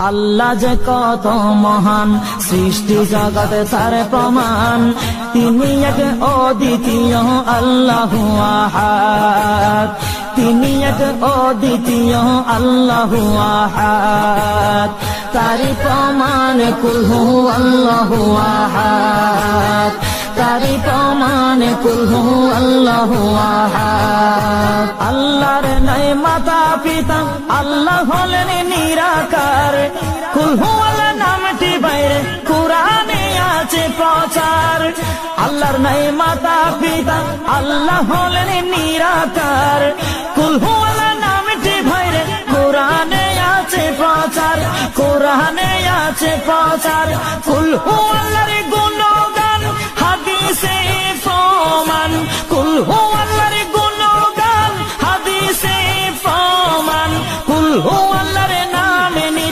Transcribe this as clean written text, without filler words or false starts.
আল্লাহ যে কত মহান, সৃষ্টি জগতে তার প্রমাণ। তিনি এক অদ্বিতীয় আল্লাহু আহাদ, তিনি এক অদ্বিতীয় আল্লাহু আহাদ। তারি প্রমাণ কুল হু আল্লাহু আহাদ, তারি প্রমাণ কুল হু আল্লাহু আহাদ। আল্লাহর নাই মাতা পিতা, আল্লাহ হলেন নিরাকার। কুল হু আল্লাহ নামটি বাইরে কুরআনে আছে প্রচার। আল্লাহর নাই মাতা পিতা, আল্লাহ হলেন নিরাকার। কুল হু আল্লাহ নামটি বাইরে কুরআনে আছে প্রচার, কুরআনে আছে প্রচার। কুল হু আল্লাহর গুণ